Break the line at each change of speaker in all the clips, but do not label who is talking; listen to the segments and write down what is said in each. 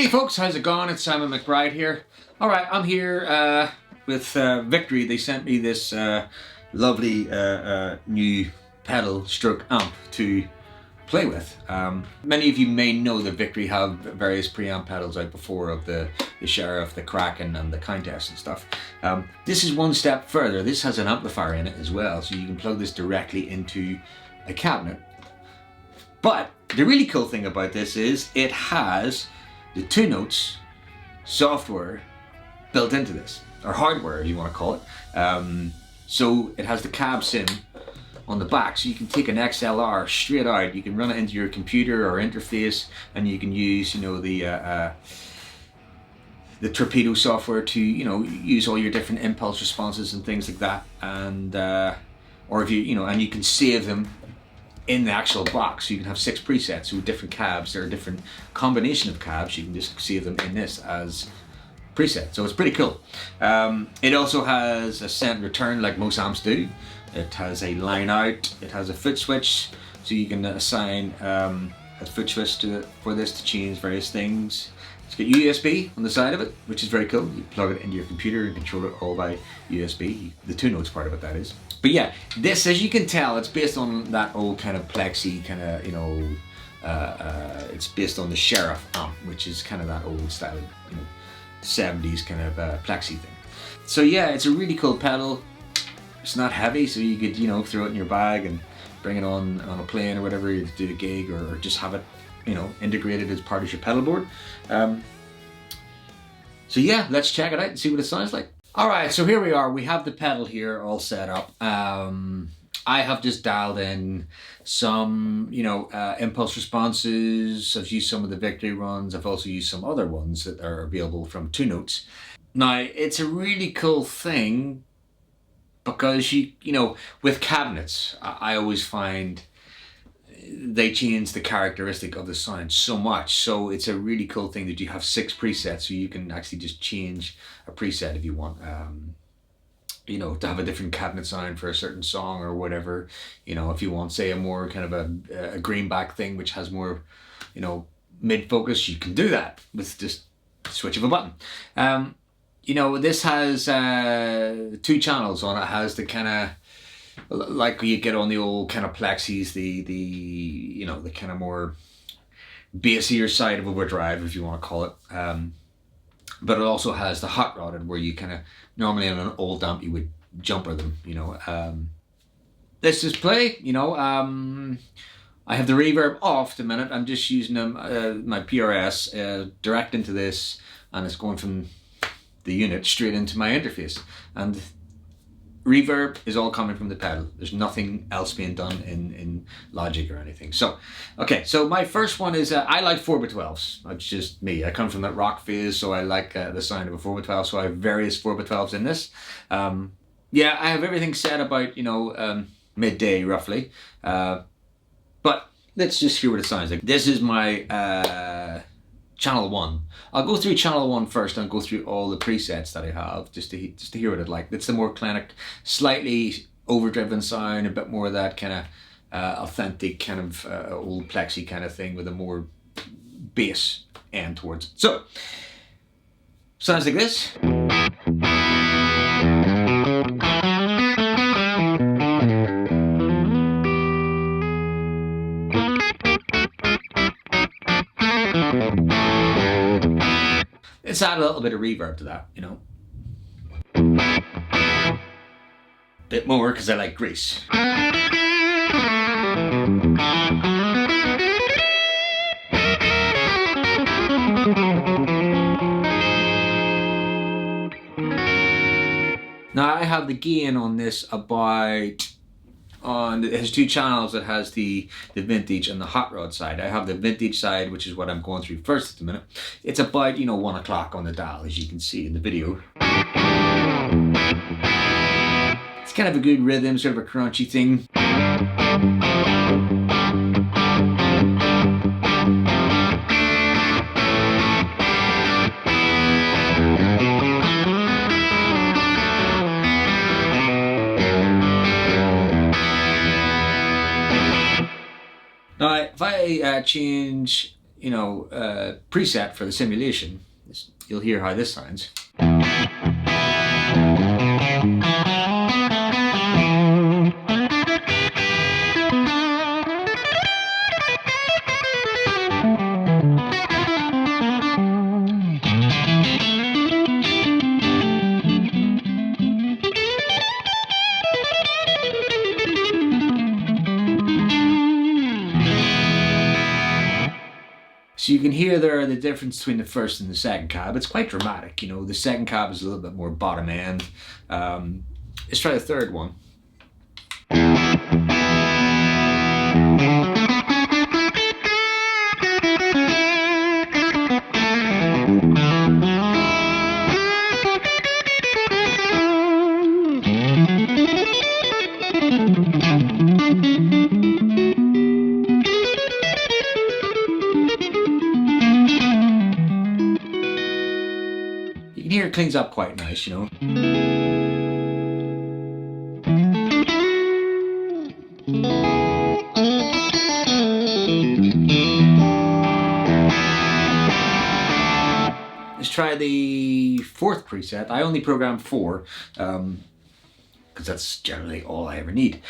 Hey folks, how's it going? It's Simon McBride here. Alright, I'm here with Victory. They sent me this lovely new pedal stroke amp to play with. Many of you may know that Victory have various preamp pedals out before of the Sheriff, the Kraken and the Countess and stuff. This is one step further. This has an amplifier in it as well, so you can plug this directly into a cabinet. But the really cool thing about this is it has the 2 Notes software built into this, or hardware if you want to call it. So it has the cab sim on the back, so you can take an XLR straight out, you can run it into your computer or interface, and you can use, you know, the Torpedo software to, you know, use all your different impulse responses and things like that, and or if you know, and you can save them in the actual box. So you can have 6 presets with different cabs. There are different combination of cabs. You can just save them in this as preset. So it's pretty cool. It also has a send return like most amps do. It has a line out. It has a foot switch, so you can assign a foot switch for this to change various things. It's got USB on the side of it, which is very cool. You plug it into your computer and control it all by USB. The 2 Notes part of it, that is. But yeah, this, as you can tell, it's based on that old kind of plexi kind of, you know, it's based on the Sheriff amp, which is kind of that old style, you know, 70s kind of plexi thing. So yeah, it's a really cool pedal. It's not heavy, so you could, you know, throw it in your bag and bring it on a plane or whatever, you do a gig, or just have it, you know, integrated as part of your pedal board. So yeah, let's check it out and see what it sounds like. Alright, so here we are. We have the pedal here all set up. I have just dialed in some, you know, impulse responses. I've used some of the Victory ones. I've also used some other ones that are available from 2 Notes. Now, it's a really cool thing because you know, with cabinets, I always find they change the characteristic of the sound so much. So it's a really cool thing that you have 6 presets, so you can actually just change a preset if you want. You know, to have a different cabinet sound for a certain song or whatever. You know, if you want, say, a more kind of a greenback thing, which has more, you know, mid-focus, you can do that with just a switch of a button. You know, this has 2 channels on it. It has the kind of, like you get on the old kind of plexis, the you know, the kind of more bassier side of overdrive, if you want to call it. But it also has the hot rodded, where you kind of, normally on an old amp you would jumper them, you know. Let's just play, you know. I have the reverb off the minute. I'm just using my PRS direct into this, and it's going from the unit straight into my interface. And reverb is all coming from the pedal. There's nothing else being done in Logic or anything. So, okay, so my first one is, I like 4x12s. That's just me. I come from that rock phase, so I like the sound of a 4x12, so I have various 4x12s in this. Yeah, I have everything set about, you know, midday roughly. But let's just hear what it sounds like. This is my channel 1. I'll go through channel 1 first and go through all the presets that I have just to hear what it's like. It's the more clinic, slightly overdriven sound, a bit more of that kind of authentic kind of old plexi kind of thing with a more bass end towards it. So, sounds like this. Let's add a little bit of reverb to that, you know. Bit more, because I like grease. Now I have the gain on this about, it has 2 channels. It has the vintage and the hot rod side. I have the vintage side, which is what I'm going through first at the minute. It's about, you know, 1 o'clock on the dial, as you can see in the video. It's kind of a good rhythm, sort of a crunchy thing. Now, if I change preset for the simulation. You'll hear how this sounds. So you can hear there the difference between the first and the second cab. It's quite dramatic, The second cab is a little bit more bottom end. Let's try the third one. You can hear it cleans up quite nice, Let's try the fourth preset. I only programmed 4, because that's generally all I ever need.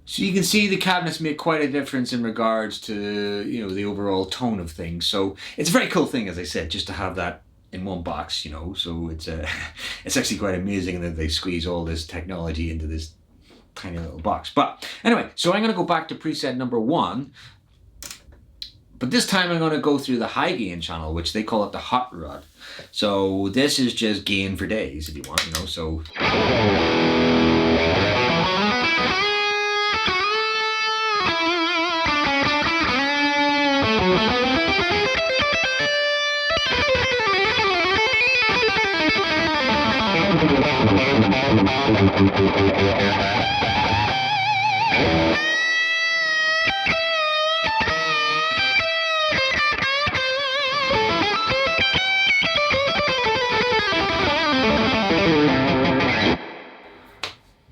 So you can see the cabinets make quite a difference in regards to, the overall tone of things. So it's a very cool thing, as I said, just to have that in one box, So it's it's actually quite amazing that they squeeze all this technology into this tiny little box. But anyway, so I'm going to go back to preset number 1. But this time I'm going to go through the high gain channel, which they call it the hot rod. So this is just gain for days, if you want, so...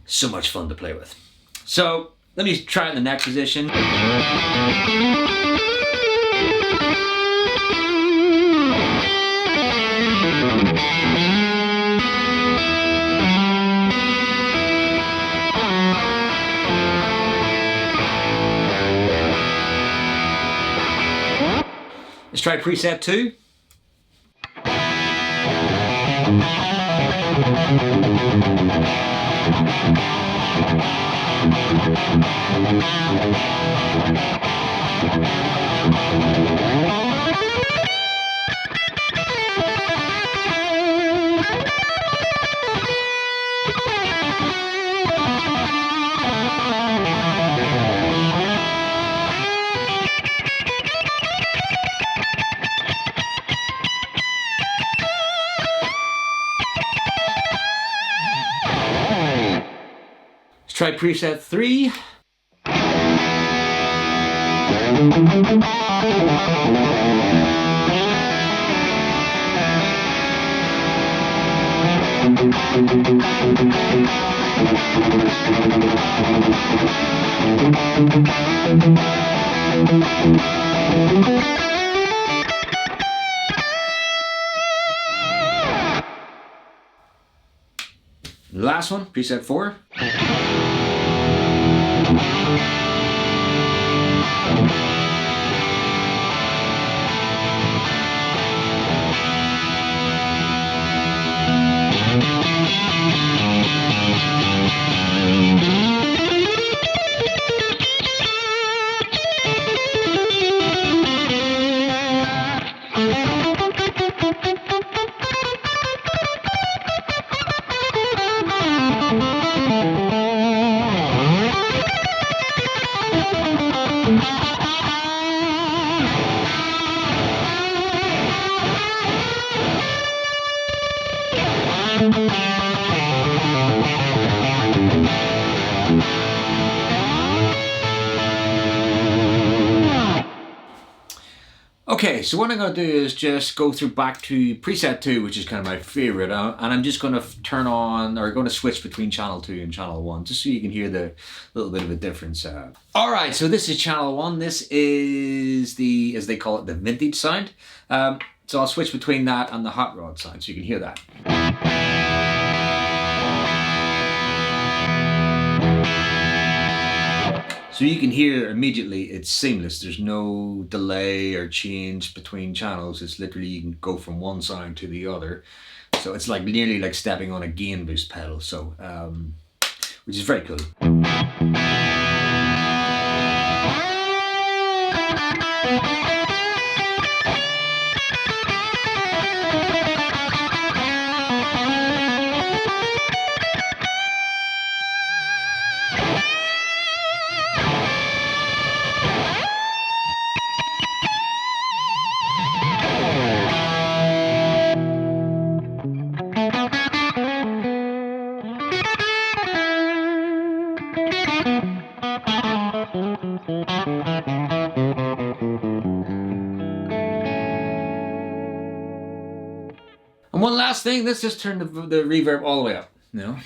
So much fun to play with. So let me try the neck position. Let's try preset 2. Try preset 3. Last one, preset 4. Okay, so what I'm going to do is just go through back to preset 2, which is kind of my favorite, and I'm just going to turn on, or going to switch between channel 2 and channel 1, just so you can hear the little bit of a difference. All right, so this is channel 1. This is the, as they call it, the vintage sound. So I'll switch between that and the hot rod sound, so you can hear that. So you can hear immediately it's seamless. There's no delay or change between channels. It's literally, you can go from one sound to the other. So it's like nearly like stepping on a gain boost pedal. So, which is very cool. And one last thing, let's just turn the reverb all the way up, you know?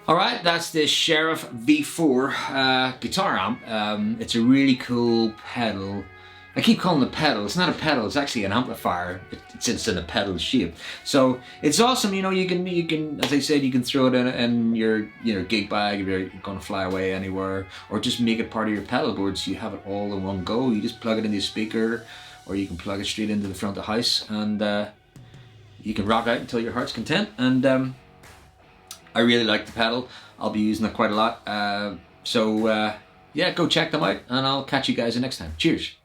All right, that's the Sheriff V4 guitar amp. It's a really cool pedal. I keep calling it a pedal. It's not a pedal. It's actually an amplifier. It's in a pedal shape. So it's awesome. You know, you can, as I said, you can throw it in your gig bag if you're going to fly away anywhere, or just make it part of your pedal board so you have it all in one go. You just plug it into the speaker, or you can plug it straight into the front of the house, and you can rock out until your heart's content. And I really like the pedal. I'll be using it quite a lot. So yeah, go check them out, and I'll catch you guys the next time. Cheers.